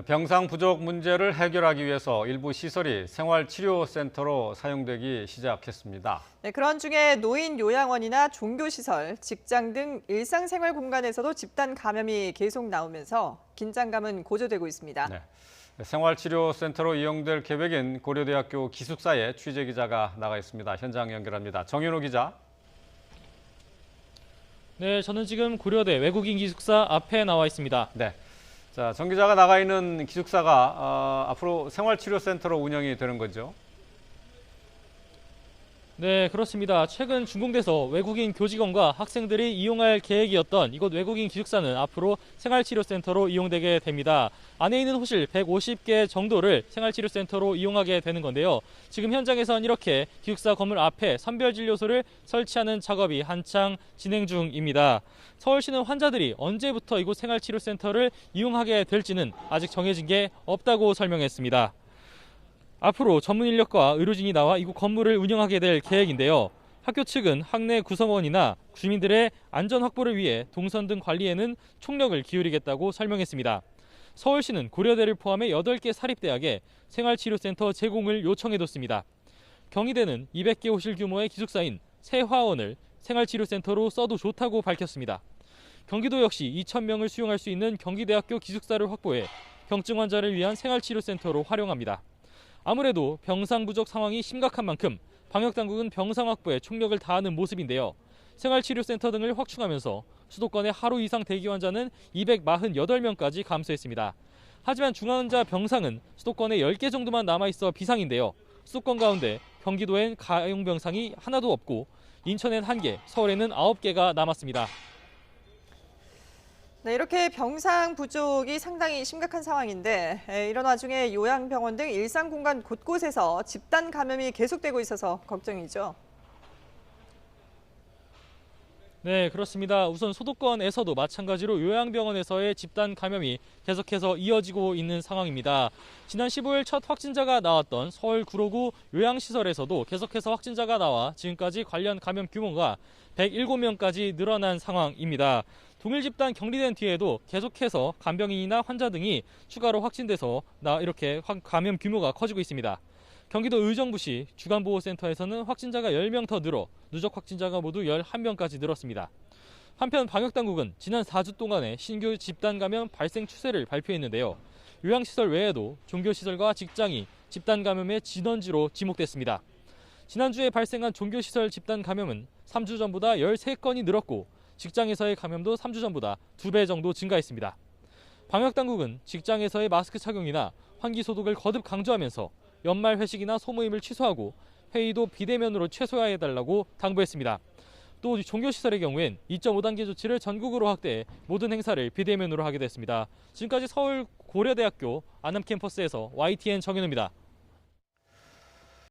병상 부족 문제를 해결하기 위해서 일부 시설이 생활치료센터로 사용되기 시작했습니다. 네, 그런 중에 노인 요양원이나 종교시설, 직장 등 일상생활 공간에서도 집단 감염이 계속 나오면서 긴장감은 고조되고 있습니다. 네. 생활치료센터로 이용될 계획인 고려대학교 기숙사에 취재기자가 나가 있습니다. 현장 연결합니다. 정윤호 기자. 네, 저는 지금 고려대 외국인 기숙사 앞에 나와 있습니다. 네. 자, 정 기자가 나가 있는 기숙사가 앞으로 생활치료센터로 운영이 되는 거죠? 네, 그렇습니다. 최근 준공돼서 외국인 교직원과 학생들이 이용할 계획이었던 이곳 외국인 기숙사는 앞으로 생활치료센터로 이용되게 됩니다. 안에 있는 호실 150개 정도를 생활치료센터로 이용하게 되는 건데요. 지금 현장에선 이렇게 기숙사 건물 앞에 선별진료소를 설치하는 작업이 한창 진행 중입니다. 서울시는 환자들이 언제부터 이곳 생활치료센터를 이용하게 될지는 아직 정해진 게 없다고 설명했습니다. 앞으로 전문 인력과 의료진이 나와 이곳 건물을 운영하게 될 계획인데요. 학교 측은 학내 구성원이나 주민들의 안전 확보를 위해 동선 등 관리에는 총력을 기울이겠다고 설명했습니다. 서울시는 고려대를 포함해 8개 사립대학에 생활치료센터 제공을 요청해뒀습니다. 경희대는 200개 호실 규모의 기숙사인 세화원을 생활치료센터로 써도 좋다고 밝혔습니다. 경기도 역시 2,000명을 수용할 수 있는 경기대학교 기숙사를 확보해 경증 환자를 위한 생활치료센터로 활용합니다. 아무래도 병상 부족 상황이 심각한 만큼 방역당국은 병상 확보에 총력을 다하는 모습인데요. 생활치료센터 등을 확충하면서 수도권의 하루 이상 대기 환자는 248명까지 감소했습니다. 하지만 중환자 병상은 수도권에 10개 정도만 남아있어 비상인데요. 수도권 가운데 경기도엔 가용 병상이 하나도 없고 인천엔 1개, 서울에는 9개가 남았습니다. 네, 이렇게 병상 부족이 상당히 심각한 상황인데 이런 와중에 요양병원 등 일상 공간 곳곳에서 집단 감염이 계속되고 있어서 걱정이죠. 네, 그렇습니다. 우선 수도권에서도 마찬가지로 요양병원에서의 집단 감염이 계속해서 이어지고 있는 상황입니다. 지난 15일 첫 확진자가 나왔던 서울 구로구 요양시설에서도 계속해서 확진자가 나와 지금까지 관련 감염 규모가 107명까지 늘어난 상황입니다. 동일 집단 격리된 뒤에도 계속해서 간병인이나 환자 등이 추가로 확진돼서 이렇게 감염 규모가 커지고 있습니다. 경기도 의정부시 주간보호센터에서는 확진자가 10명 더 늘어 누적 확진자가 모두 11명까지 늘었습니다. 한편 방역당국은 지난 4주 동안의 신규 집단 감염 발생 추세를 발표했는데요. 요양시설 외에도 종교시설과 직장이 집단 감염의 진원지로 지목됐습니다. 지난주에 발생한 종교시설 집단 감염은 3주 전보다 13건이 늘었고 직장에서의 감염도 3주 전보다 2배 정도 증가했습니다. 방역당국은 직장에서의 마스크 착용이나 환기 소독을 거듭 강조하면서 연말 회식이나 소모임을 취소하고 회의도 비대면으로 최소화해달라고 당부했습니다. 또 종교시설의 경우엔 2.5단계 조치를 전국으로 확대해 모든 행사를 비대면으로 하게 됐습니다. 지금까지 서울 고려대학교 안암 캠퍼스에서 YTN 정현우입니다.